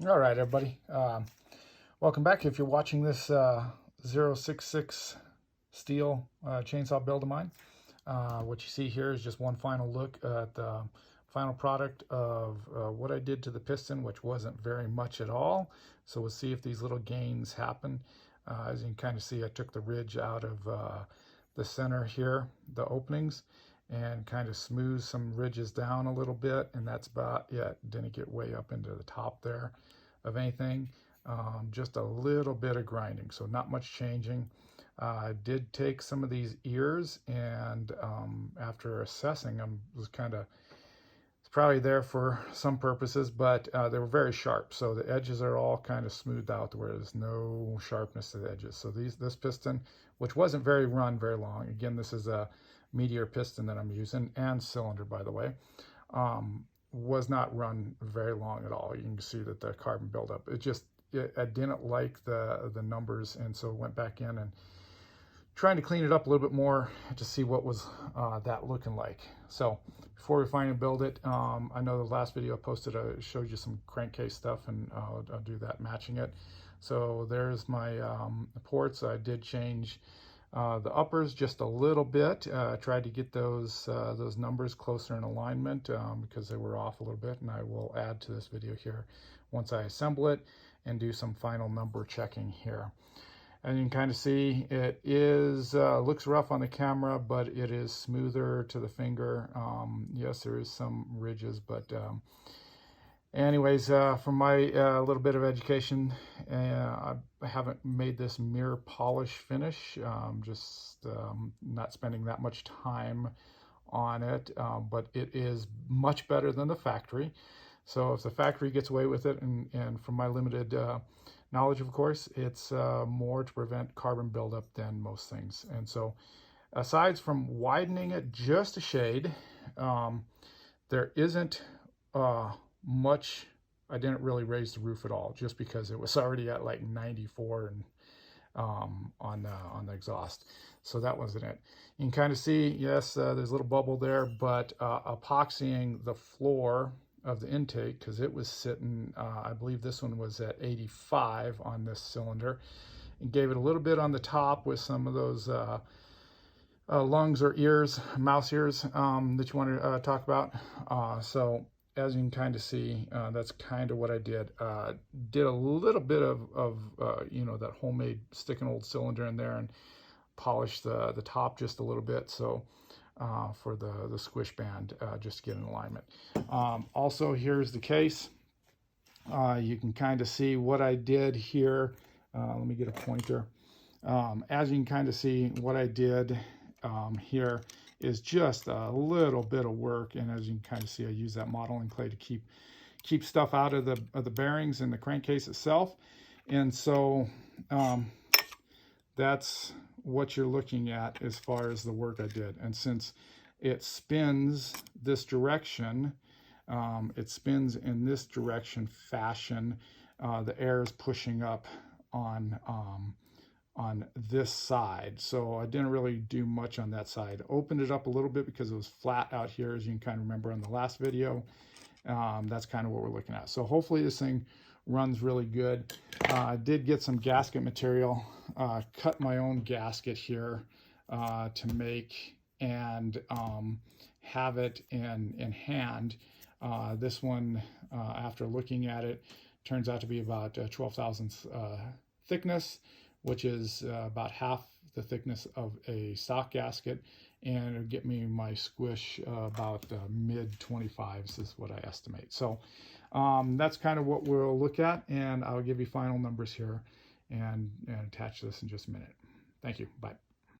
All right, everybody. Welcome back. If you're watching this 066 steel chainsaw build of mine, what you see here is just one final look at the final product of what I did to the piston, which wasn't very much at all. So we'll see if these little gains happen. As you can kind of see, I took the ridge out of the center here, the openings, and kind of smooth some ridges down a little bit, and that's about it. Didn't get way up into the top there of anything. Just a little bit of grinding, so not much changing. I did take some of these ears, and after assessing them, was kind of, it's probably there for some purposes, but they were very sharp, so the edges are all kind of smoothed out to where there's no sharpness to the edges. So this piston, which wasn't very long, again, this is a Meteor piston that I'm using, and cylinder, by the way, was not run very long at all. You can see that the carbon buildup, I didn't like the numbers, and so went back in and trying to clean it up a little bit more to see what was that looking like. So before we finally build it, I know the last video I posted, I showed you some crankcase stuff, and I'll do that matching it. So there's my ports. I did change the uppers just a little bit. Tried to get those numbers closer in alignment because they were off a little bit, and I will add to this video here once I assemble it and do some final number checking here. And you can kind of see it is looks rough on the camera, but it is smoother to the finger. Yes, there is some ridges, but anyways, from my little bit of education, I haven't made this mirror polish finish, just not spending that much time on it, but it is much better than the factory. So if the factory gets away with it, and from my limited knowledge, of course, it's more to prevent carbon buildup than most things. And so aside from widening it just a shade, there isn't much. I didn't really raise the roof at all, just because it was already at like 94 and on the exhaust, so that wasn't it. You can kind of see, yes, there's a little bubble there, but epoxying the floor of the intake, because it was sitting, I believe this one was at 85 on this cylinder, and gave it a little bit on the top with some of those lungs or ears, mouse ears, that you want to talk about. So as you can kind of see, that's kind of what I did. Did a little bit of you know, that homemade stick an old cylinder in there, and polished the top just a little bit, so for the squish band, just to get in alignment. Also, here's the case. You can kind of see what I did here. Let me get a pointer. As you can kind of see, what I did here is just a little bit of work, and as you can kind of see, I use that modeling clay to keep stuff out of the bearings and the crankcase itself. And so that's what you're looking at as far as the work I did. And since it spins this direction, it spins in this direction fashion, the air is pushing up on this side, so I didn't really do much on that side. Opened it up a little bit because it was flat out here, as you can kind of remember in the last video. That's kind of what we're looking at. So hopefully this thing runs really good. I did get some gasket material, cut my own gasket here to make, and have it in hand. This one, after looking at it, turns out to be about 12 thousandths thickness, which is about half the thickness of a stock gasket, and it'll get me my squish about mid 25s is what I estimate. So that's kind of what we'll look at, and I'll give you final numbers here and attach this in just a minute. Thank you. Bye.